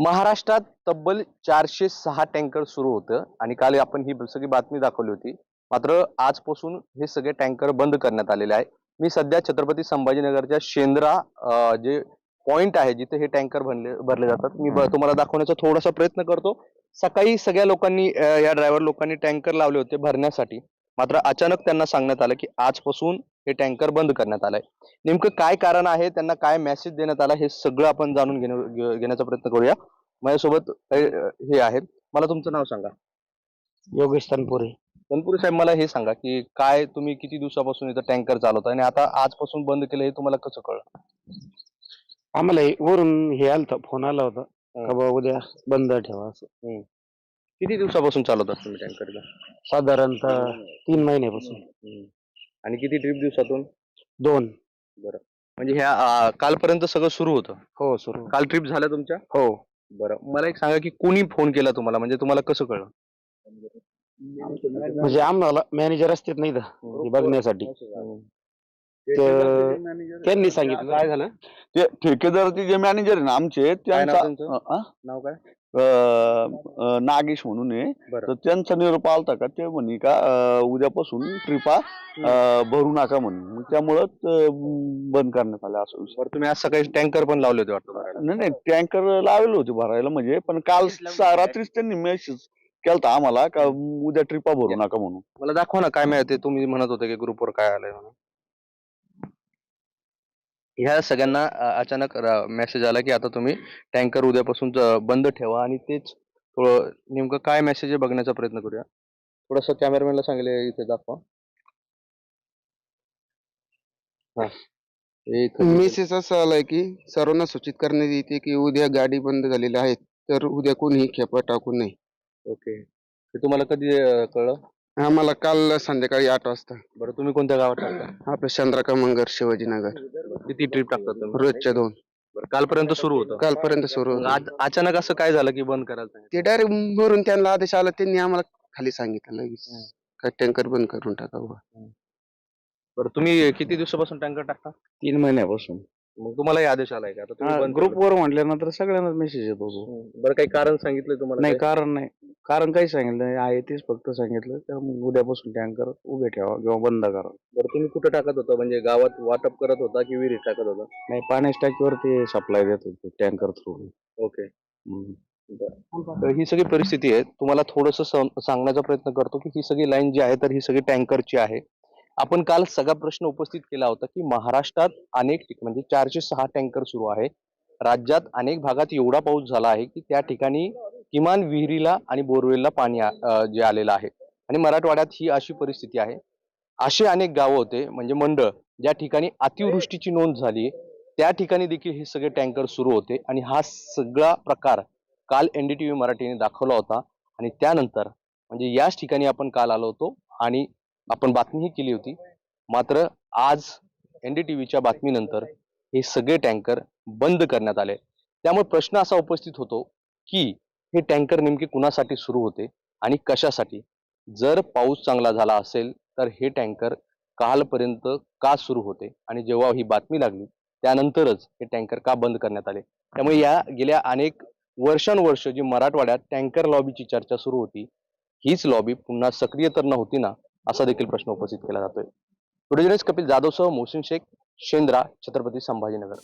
महाराष्ट्रात तब्बल 406 टँकर सुरू होतं आणि काल आपण ही सगळी बातमी दाखवली होती. मात्र आजपासून हे सगळे टँकर बंद करण्यात आलेले आहे. मी सध्या छत्रपती संभाजीनगरच्या शेंद्रा जे पॉइंट आहे जिथे हे टँकर भरले जातात. मी तुम्हाला दाखवण्याचा थोडासा प्रयत्न करतो. सकाळी सगळ्या लोकांनी या ड्रायव्हर लोकांनी टँकर लावले होते भरण्यासाठी. मात्र अचानक त्यांना सांगण्यात आलं की आजपासून हे टँकर बंद करण्यात आलंय. नेमकं काय कारण आहे, त्यांना काय मेसेज देण्यात आला, हे सगळं आपण जाणून घेण्याचा प्रयत्न करूया. माझ्यासोबत हे आहेत. मला तुमचं नाव सांगा. योगेश तनपुरे. तनपुरे साहेब, मला हे सांगा की काय तुम्ही किती दिवसापासून इथं टँकर चालवता आणि आता आजपासून बंद केलं, हे तुम्हाला कसं कळलं? आम्हाला वरून हे आलता, फोन आला होता का बा उद्या बंद ठेवा असं. किती दिवसापासून चालवतात तुम्ही टँकर? साधारणतः 3 महिन्यापासून. आणि किती ट्रिप दिवसातून? 2. बरं. म्हणजे ह्या कालपर्यंत सगळं सुरू होतं? हो सुरू. काल ट्रिप झाल्या तुमच्या? हो. बरं, मला एक सांगा की कोणी फोन केला तुम्हाला, म्हणजे तुम्हाला कसं कळलं? म्हणजे आम्हाला मॅनेजर असतात नाही का बघण्यासाठी, तर त्यांनी सांगितलं. काय झालं? ते ठेकेदारचे जे मॅनेजर आहे ना आमचे, काय नाव त्यांचा त्यांचं? नाव काय? नागेश म्हणून आहे. बरं. तर त्यांचा निरोप आलता का ते म्हणे का उद्यापासून ट्रिपा भरू नका म्हणून, मग त्यामुळं बंद करण्यात आलं असं विषय. बरं, तुम्ही आज सकाळी टँकर पण लावले होते वाटतं भरायला? नाही नाही, टँकर लावले होते भरायला, म्हणजे पण काल रात्रीच त्यांनी मेसेज केलता आम्हाला का उद्या ट्रिपा भरू नका म्हणून. मला दाखवा ना काय मिळते. तुम्ही म्हणत होते की ग्रुपवर काय आलंय म्हणून. ह्या सगळ्यांना अचानक मेसेज आला की आता तुम्ही टँकर उद्यापासून बंद ठेवा. आणि तेच थोडं नेमकं काय मेसेज आहे बघण्याचा प्रयत्न करूया. थोडस कॅमेरामॅनला सांगितलं इथे दाखवा. हा, मेसेज असा आलाय की सर्वांना सूचित करण्यात येते की उद्या गाडी बंद झालेली आहे, तर उद्या कोणीही खेपा टाकू नये. ओके. ते तुम्हाला कधी कळलं? आम्हाला काल संध्याकाळी 8 वाजता. बरं, तुम्ही कोणत्या गावात टाकता? आपलं चंद्रका मंगर शिवाजीनगर. किती ट्रिप टाकतात तुम्ही? रोजच्या 2. बरं, कालपर्यंत सुरू होतं? कालपर्यंत सुरू मग होतं. आज अचानक असं काय झालं की बंद करायला सांगितलं? ते डायरेक्ट भरून त्यांना आदेश आला, त्यांनी आम्हाला खाली सांगितलं लगेच का टँकर बंद करून टाकावं. बरं, तुम्ही किती दिवसापासून टँकर टाकता? 3 महिन्यापासून. मग तुम्हालाही आदेश आलाय का आता तुम्ही बंद ग्रुपवर म्हटल्यानंतर सगळ्यांनाच मेसेज येतो. केलं? बरं, काही कारण सांगितलंय तुम्हाला? नाही, काही? कारण नाही. कारण काही सांगितलं नाही, आहे तेच फक्त सांगितलं तर मग उद्यापासून टँकर उभे ठेवा किंवा बंद करा. बरं, तुम्ही कुठे टाकत होता? म्हणजे गावात वाटप करत होता की विहिरीत टाकत होता? नाही, पाण्याच्या टाकीवर ते सप्लाय देत होते टँकर थ्रू. ओके. तर ही सगळी परिस्थिती आहे. तुम्हाला थोडस सांगण्याचा प्रयत्न करतो की ही सगळी लाईन जी आहे तर ही सगळी टँकरची आहे. आपण काल सगळा प्रश्न उपस्थित केला होता की महाराष्ट्रात अनेक म्हणजे 406 टँकर सुरू आहे. राज्यात अनेक भागात एवढा पाऊस झाला आहे की त्या ठिकाणी किमान विहिरीला आणि बोरवेलला पाणी जे आलेलं आहे. आणि मराठवाड्यात ही अशी परिस्थिती आहे. असे अनेक गावं होते, म्हणजे मंडळ, ज्या ठिकाणी अतिवृष्टीची नोंद झाली, त्या ठिकाणी देखील हे सगळे टँकर सुरू होते. आणि हा सगळा प्रकार काल NDTV मराठीने दाखवला होता. आणि त्यानंतर म्हणजे याच ठिकाणी आपण काल आलो होतो आणि आपण बातमीही केली होती. मात्र आज NDTVच्या बातमीनंतर हे सगळे टँकर बंद करण्यात आले. त्यामुळे प्रश्न असा उपस्थित होतो की हे टँकर नेमके कुणासाठी सुरू होते आणि कशासाठी? जर पाऊस चांगला झाला असेल तर हे टँकर कालपर्यंत का सुरू होते आणि जेव्हा ही बातमी लागली त्यानंतरच हे टँकर का बंद करण्यात आले? त्यामुळे या गेल्या अनेक वर्षानुवर्ष जी मराठवाड्यात टँकर लॉबीची चर्चा सुरू होती, हीच लॉबी पुन्हा सक्रिय तर नव्हती ना, असा देखील प्रश्न उपस्थित केला जातोय. व्हिडिओ जर्नलिस्ट कपिल जाधवसह मोहसिन शेख, शेंद्रा, छत्रपती संभाजीनगर.